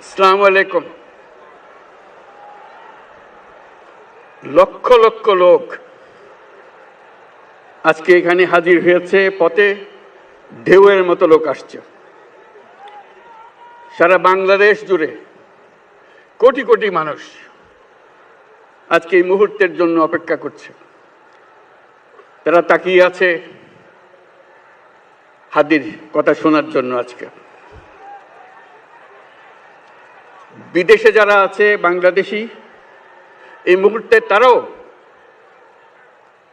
আসসালামু আলাইকুম। লক্ষ লক্ষ লোক আজকে এখানে হাজির হয়েছে, পথে ঢেউয়ের মতো লোক আসছে। সারা বাংলাদেশ জুড়ে কোটি কোটি মানুষ আজকে এই মুহূর্তের জন্য অপেক্ষা করছে। তারা তাকিয়ে আছে হাদির কথা শোনার জন্য। আজকে বিদেশে যারা আছে বাংলাদেশি, এই মুহূর্তে তারাও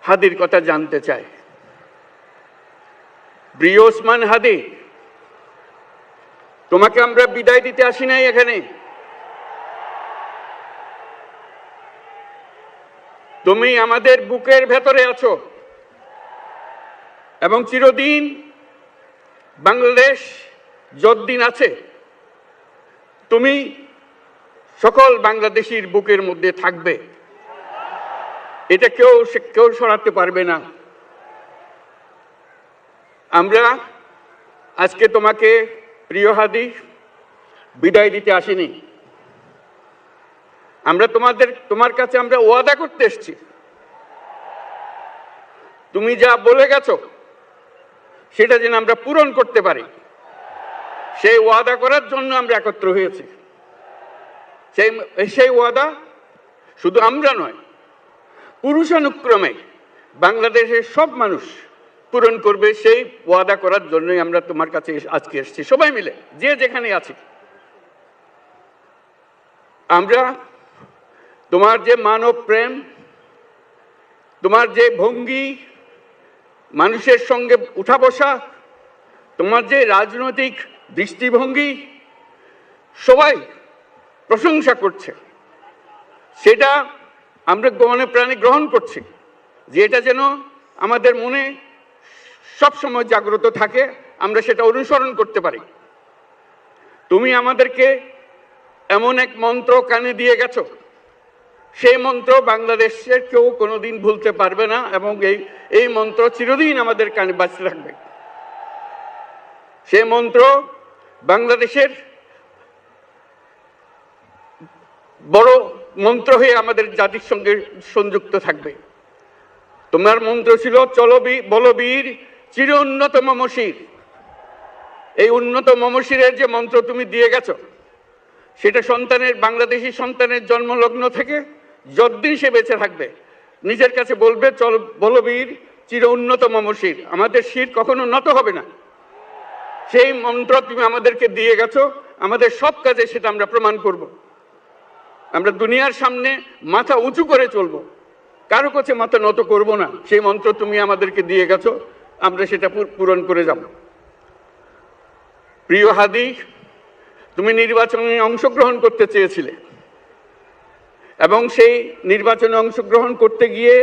হাদির কথা জানতে চায়। প্রিয় ওসমান হাদি, তোমাকে আমরা বিদায় দিতে আসি নাই এখানে। তুমি আমাদের বুকের ভেতরে আছো এবং চিরদিন বাংলাদেশ যতদিন আছে তুমি সকল বাংলাদেশির বুকের মধ্যে থাকবে। এটা কেউ সরাতে পারবে না। আমরা আজকে তোমাকে প্রিয় হাদি বিদায় দিতে আসিনি। আমরা তোমার কাছে আমরা ওয়াদা করতে এসেছি। তুমি যা বলে গেছো সেটা যেন আমরা পূরণ করতে পারি, সেই ওয়াদা করার জন্য আমরা একত্র হয়েছি। সেই ওয়াদা শুধু আমরা নয়, পুরুষানুক্রমে বাংলাদেশের সব মানুষ পূরণ করবে। সেই ওয়াদা করার জন্যই আমরা তোমার কাছে আজকে এসেছি, সবাই মিলে যে যেখানে আছি। আমরা তোমার যে মানব প্রেম, তোমার যে ভঙ্গি, মানুষের সঙ্গে উঠা বসা, তোমার যে রাজনৈতিক দৃষ্টিভঙ্গি, সবাই প্রশংসা করছে। সেটা আমরা মনে প্রাণে গ্রহণ করছি, যে এটা যেন আমাদের মনে সবসময় জাগ্রত থাকে, আমরা সেটা অনুসরণ করতে পারি। তুমি আমাদেরকে এমন এক মন্ত্র কানে দিয়ে গেছো, সেই মন্ত্র বাংলাদেশের কেউ কোনোদিন ভুলতে পারবে না এবং এই মন্ত্র চিরদিন আমাদের কানে বাজতে থাকবে। সেই মন্ত্র বাংলাদেশের বড় মন্ত্র হয়ে আমাদের জাতির সঙ্গে সংযুক্ত থাকবে। তোমার মন্ত্র ছিল বলবীর চির উন্নত মমশির। এই উন্নত মমশিরের যে মন্ত্র তুমি দিয়ে গেছো, সেটা বাংলাদেশি সন্তানের জন্মলগ্ন থেকে যতদিন সে বেঁচে থাকবে নিজের কাছে বলবে, বলবীর চির উন্নত মমশির, আমাদের শির কখনো নত হবে না। সেই মন্ত্র তুমি আমাদেরকে দিয়ে গেছো, আমাদের সব কাজে সেটা আমরা প্রমাণ করব। আমরা দুনিয়ার সামনে মাথা উঁচু করে চলবো, কারো কাছে মাথা নত করব না। সেই মন্ত্র তুমি আমাদেরকে দিয়ে গেছো, আমরা সেটা পূরণ করে যাব। প্রিয় হাদি, তুমি নির্বাচনে অংশগ্রহণ করতে চেয়েছিলে এবং সেই নির্বাচনে অংশগ্রহণ করতে গিয়ে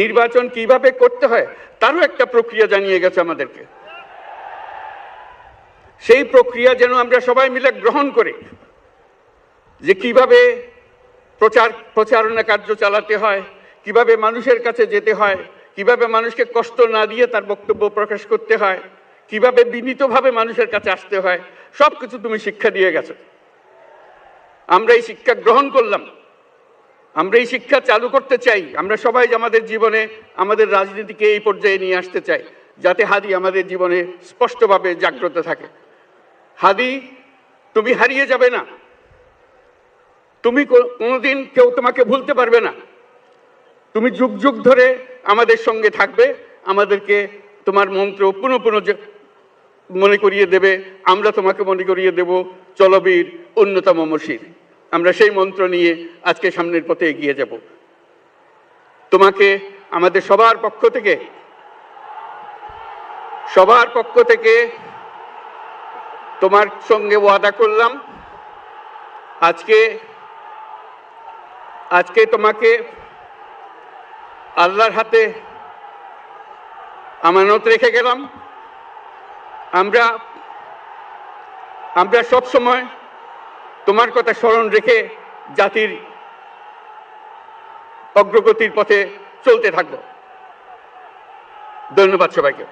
নির্বাচন কিভাবে করতে হয় তারও একটা প্রক্রিয়া জানিয়ে গেছে আমাদেরকে। সেই প্রক্রিয়া যেন আমরা সবাই মিলে গ্রহণ করি, যে কিভাবে প্রচারণা কার্য চালাতে হয়, কিভাবে মানুষের কাছে যেতে হয়, কিভাবে মানুষকে কষ্ট না দিয়ে তার বক্তব্য প্রকাশ করতে হয়, কিভাবে বিনীতভাবে মানুষের কাছে আসতে হয়, সবকিছু তুমি শিক্ষা দিয়ে গেছো। আমরা এই শিক্ষা গ্রহণ করলাম, আমরা এই শিক্ষা চালু করতে চাই। আমরা সবাই আমাদের জীবনে আমাদের রাজনীতিকে এই পর্যায়ে নিয়ে আসতে চাই, যাতে হাদি আমাদের জীবনে স্পষ্টভাবে জাগ্রত থাকে। হাদি, তুমি হারিয়ে যাবে না, তুমি কোনোদিন কেউ তোমাকে ভুলতে পারবে না। তুমি যুগ যুগ ধরে আমাদের সঙ্গে থাকবে, আমাদেরকে তোমার মন্ত্র পুনঃ পুনঃ মনে করিয়ে দেবে, আমরা তোমাকে মনে করিয়ে দেব চলবীর উন্নত মমশির। আমরা সেই মন্ত্র নিয়ে আজকে সামনের পথে এগিয়ে যাব। তোমাকে আমাদের সবার পক্ষ থেকে তোমার সঙ্গে ওয়াদা করলাম, আজকে তোমাকে আল্লাহর হাতে আমানত রেখে গেলাম। আমরা সব সময় তোমার কথা স্মরণ রেখে জাতির অগ্রগতির পথে চলতে থাকব। ধন্যবাদ সবাইকে।